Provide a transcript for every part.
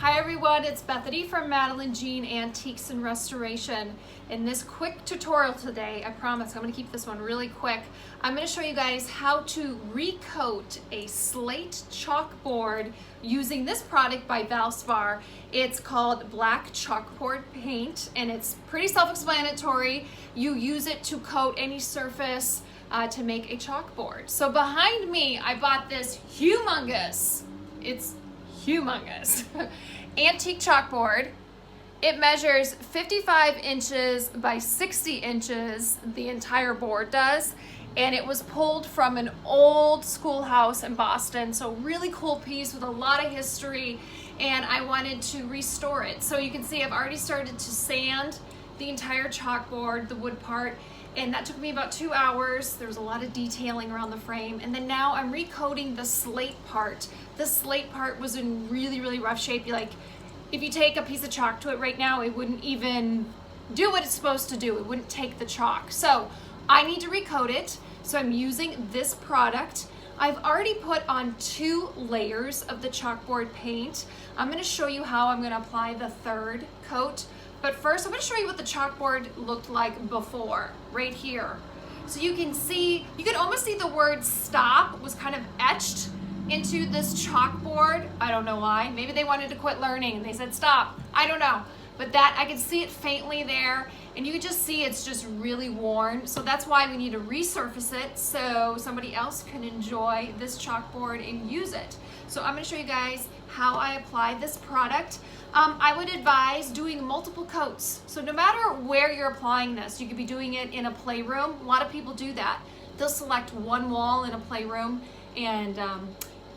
Hi everyone, it's Bethany from Madeline Jean Antiques Restoration. In this quick tutorial today, I promise I'm going to keep this one really quick. I'm going to show you guys how to recoat a slate chalkboard using this product by Valspar. It's called black chalkboard paint and it's pretty self-explanatory. You use it to coat any surface to make a chalkboard. So behind me, I bought this humongous antique chalkboard. It measures 55 inches by 60 inches, the entire board does, and it was pulled from an old schoolhouse in Boston, so really cool piece with a lot of history, and I wanted to restore it. So you can see I've already started to sand the entire chalkboard, the wood part, and that took me about 2 hours. There was a lot of detailing around the frame, and then now I'm recoating the slate part. The slate part was in really rough shape. If you take a piece of chalk to it right now, it wouldn't even do what it's supposed to do. It wouldn't take the chalk. So I need to recoat it. So I'm using this product. I've already put on 2 layers of the chalkboard paint. I'm going to show you how I'm going to apply the third coat. But first, I'm going to show you what the chalkboard looked like before, right here. So you can see, you can almost see the word stop was kind of etched into this chalkboard. I don't know why. Maybe they wanted to quit learning and they said stop. I don't know. But that, I can see it faintly there, and you can just see it's just really worn. So that's why we need to resurface it so somebody else can enjoy this chalkboard and use it. So I'm going to show you guys how I apply this product. I would advise doing multiple coats. So no matter where you're applying this, you could be doing it in a playroom. A lot of people do that. They'll select one wall in a playroom and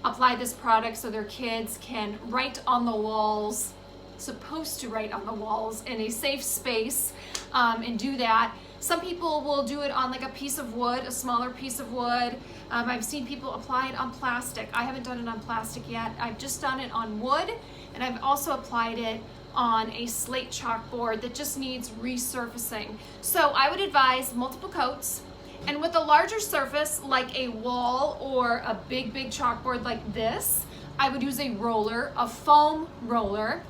apply this product so their kids can write on the walls, supposed to write on the walls in a safe space, and do that. Some people will do it on like a piece of wood, a smaller piece of wood. I've seen people apply it on plastic. I haven't done it on plastic yet. I've just done it on wood, and I've also applied it on a slate chalkboard that just needs resurfacing. So I would advise multiple coats. And with a larger surface like a wall or a big chalkboard like this, I would use a roller, a foam roller.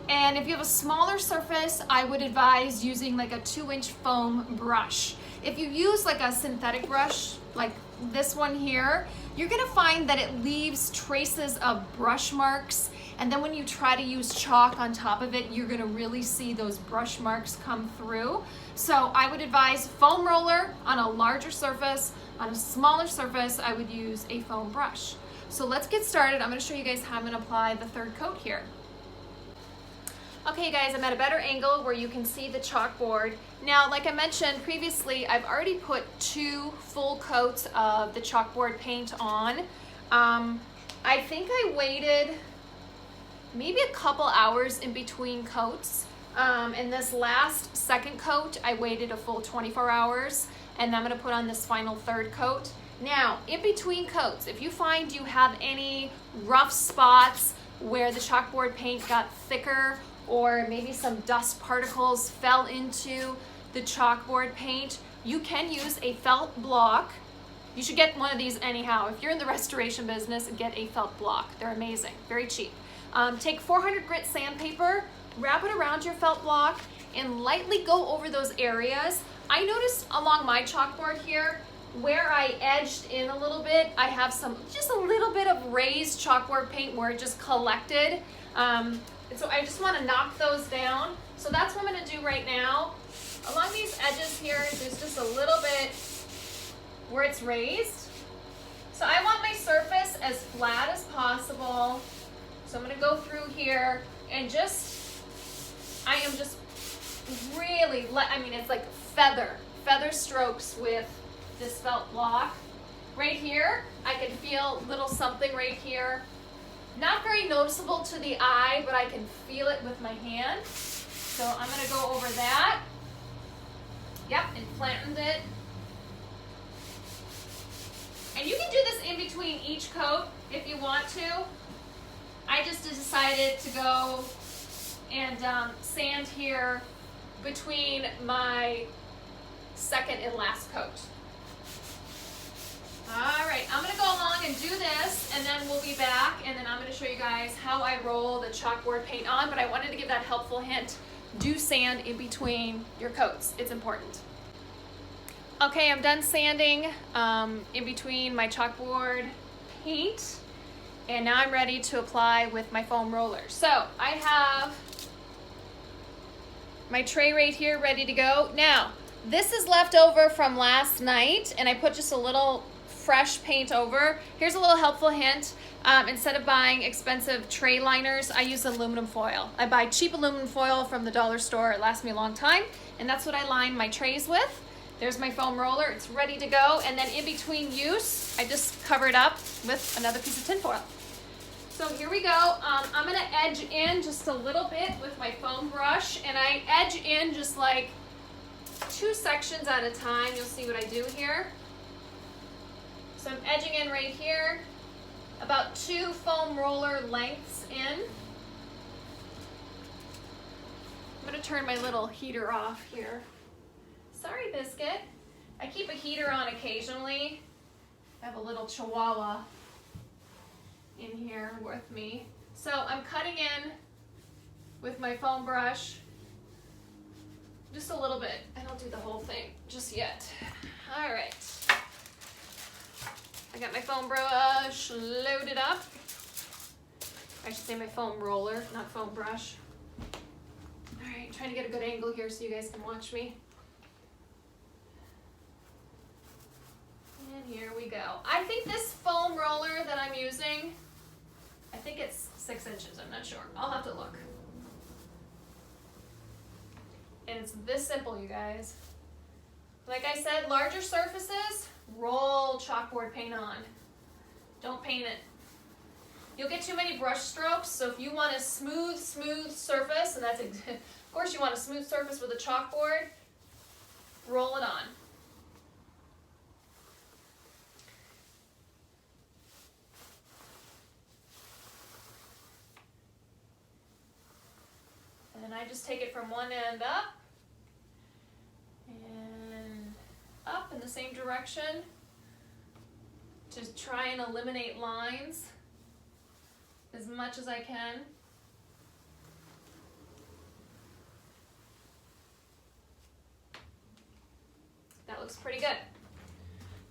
And if you have a smaller surface, I would advise using like a 2-inch foam brush. If you use like a synthetic brush, like this one here, you're gonna find that it leaves traces of brush marks. And then when you try to use chalk on top of it, you're gonna really see those brush marks come through. So I would advise foam roller on a larger surface. On a smaller surface, I would use a foam brush. So let's get started. I'm gonna show you guys how I'm gonna apply the third coat here. Okay guys, I'm at a better angle where you can see the chalkboard. Now, like I mentioned previously, I've already put 2 full coats of the chalkboard paint on. I think I waited maybe a couple hours in between coats. In this last second coat, I waited a full 24 hours, and I'm gonna put on this final third coat. Now, in between coats, if you find you have any rough spots where the chalkboard paint got thicker, or maybe some dust particles fell into the chalkboard paint, you can use a felt block. You should get one of these anyhow. If you're in the restoration business, get a felt block. They're amazing, very cheap. Take 400 grit sandpaper, wrap it around your felt block, and lightly go over those areas. I noticed along my chalkboard here, where I edged in a little bit, I have just a little bit of raised chalkboard paint where it just collected. And so I just want to knock those down. So that's what I'm going to do right now. Along these edges here, there's just a little bit where it's raised. So I want my surface as flat as possible. So I'm going to go through here and I am just really, it's like feather strokes with this felt block. Right here, I can feel a little something right here. Not very noticeable to the eye, but I can feel it with my hand. So I'm gonna go over that. Yep, and flattened it. And you can do this in between each coat if you want to. I just decided to go and sand here between my second and last coat. All right, I'm gonna go along and do this, and then we'll be back, and then I'm gonna show you guys how I roll the chalkboard paint on, but I wanted to give that helpful hint. Do sand in between your coats, it's important. Okay, I'm done sanding in between my chalkboard paint, and now I'm ready to apply with my foam roller. So I have my tray right here ready to go. Now, this is left over from last night, and I put just a little fresh paint over. Here's a little helpful hint. Instead of buying expensive tray liners, I use aluminum foil. I buy cheap aluminum foil from the dollar store. It lasts me a long time, and that's what I line my trays with. There's my foam roller. It's ready to go, and then in between use, I just cover it up with another piece of tin foil. So here we go. I'm gonna edge in just a little bit with my foam brush, and I edge in just like 2 sections at a time. You'll see what I do here. So I'm edging in right here, about 2 foam roller lengths in. I'm gonna turn my little heater off here. Sorry, Biscuit. I keep a heater on occasionally. I have a little chihuahua in here with me. So I'm cutting in with my foam brush, just a little bit. I don't do the whole thing just yet. All right. I got my foam brush loaded up. I should say my foam roller, not foam brush. All right, trying to get a good angle here so you guys can watch me. And here we go. I think this foam roller that I'm using, I think it's 6 inches, I'm not sure. I'll have to look. And it's this simple, you guys. Like I said, larger surfaces, roll chalkboard paint on. Don't paint it. You'll get too many brush strokes, so if you want a smooth surface, and that's, of course you want a smooth surface with a chalkboard, roll it on. And I just take it from one end up, and up in the same direction to try and eliminate lines as much as I can. That looks pretty good.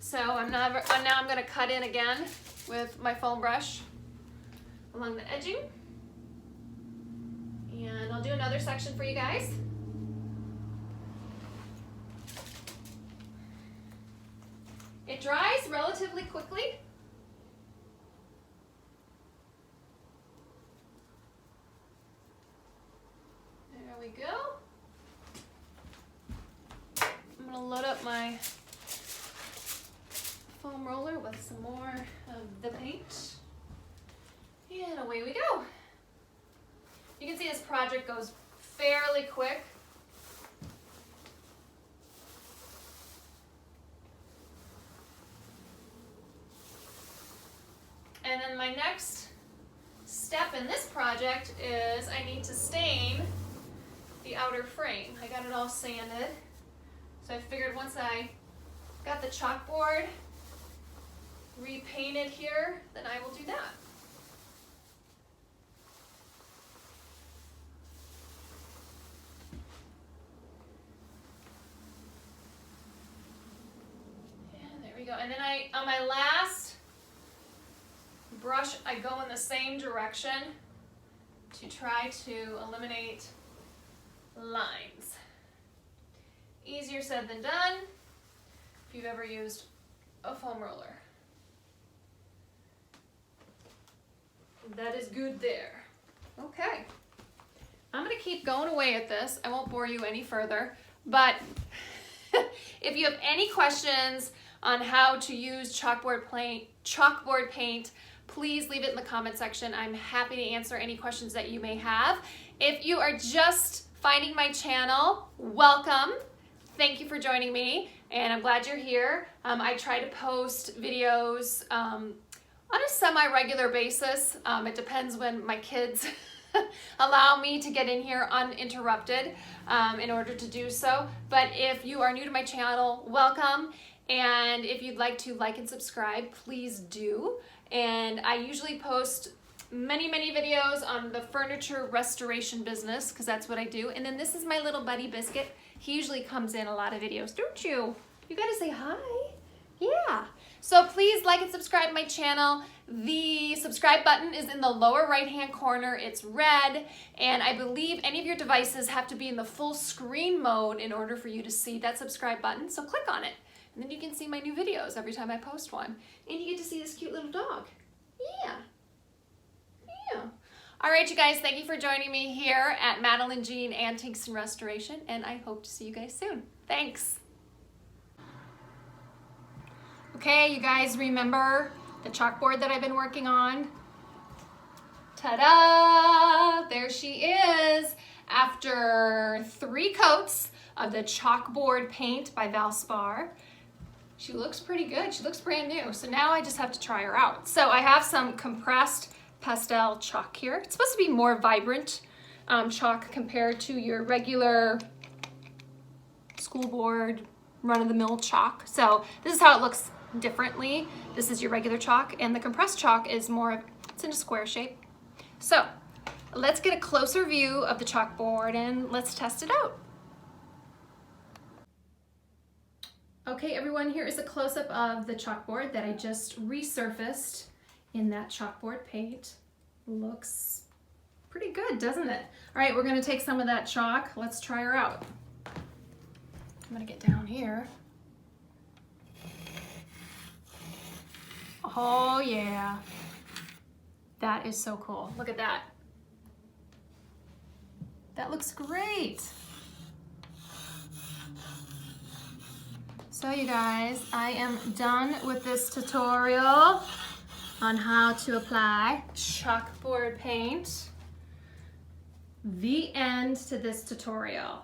So now I'm going to cut in again with my foam brush along the edging. And I'll do another section for you guys. It dries relatively quickly. There we go. I'm going to load up my foam roller with some more of the paint. And away we go. You can see this project goes fairly quick. And then my next step in this project is I need to stain the outer frame. I got it all sanded. So I figured once I got the chalkboard repainted here, then I will do that. Go. And then on my last brush, I go in the same direction to try to eliminate lines. Easier said than done if you've ever used a foam roller. That is good there. Okay. I'm going to keep going away at this. I won't bore you any further, but if you have any questions on how to use chalkboard paint, please leave it in the comment section. I'm happy to answer any questions that you may have. If you are just finding my channel, welcome. Thank you for joining me, and I'm glad you're here. I try to post videos on a semi-regular basis. It depends when my kids allow me to get in here uninterrupted in order to do so. But if you are new to my channel, welcome. And if you'd like to like and subscribe, please do. And I usually post many videos on the furniture restoration business, because that's what I do. And then this is my little buddy Biscuit. He usually comes in a lot of videos, don't you? You gotta say hi. Yeah. So please like and subscribe my channel. The subscribe button is in the lower right hand corner. It's red, and I believe any of your devices have to be in the full screen mode in order for you to see that subscribe button. So click on it, and then you can see my new videos every time I post one. And you get to see this cute little dog. Yeah. Yeah. All right, you guys, thank you for joining me here at Madeline Jean Antiques Restoration, and I hope to see you guys soon. Thanks. Okay, you guys remember the chalkboard that I've been working on? Ta-da! There she is after 3 coats of the chalkboard paint by Valspar. She looks pretty good. She looks brand new. So now I just have to try her out. So I have some compressed pastel chalk here. It's supposed to be more vibrant chalk compared to your regular school board run-of-the-mill chalk. So this is how it looks differently. This is your regular chalk, and the compressed chalk is more, it's in a square shape. So let's get a closer view of the chalkboard and let's test it out. Okay, everyone, here is a close-up of the chalkboard that I just resurfaced in that chalkboard paint. Looks pretty good, doesn't it? All right, we're gonna take some of that chalk. Let's try her out. I'm gonna get down here. Oh yeah, that is so cool. Look at that. That looks great. So you guys, I am done with this tutorial on how to apply chalkboard paint. The end to this tutorial.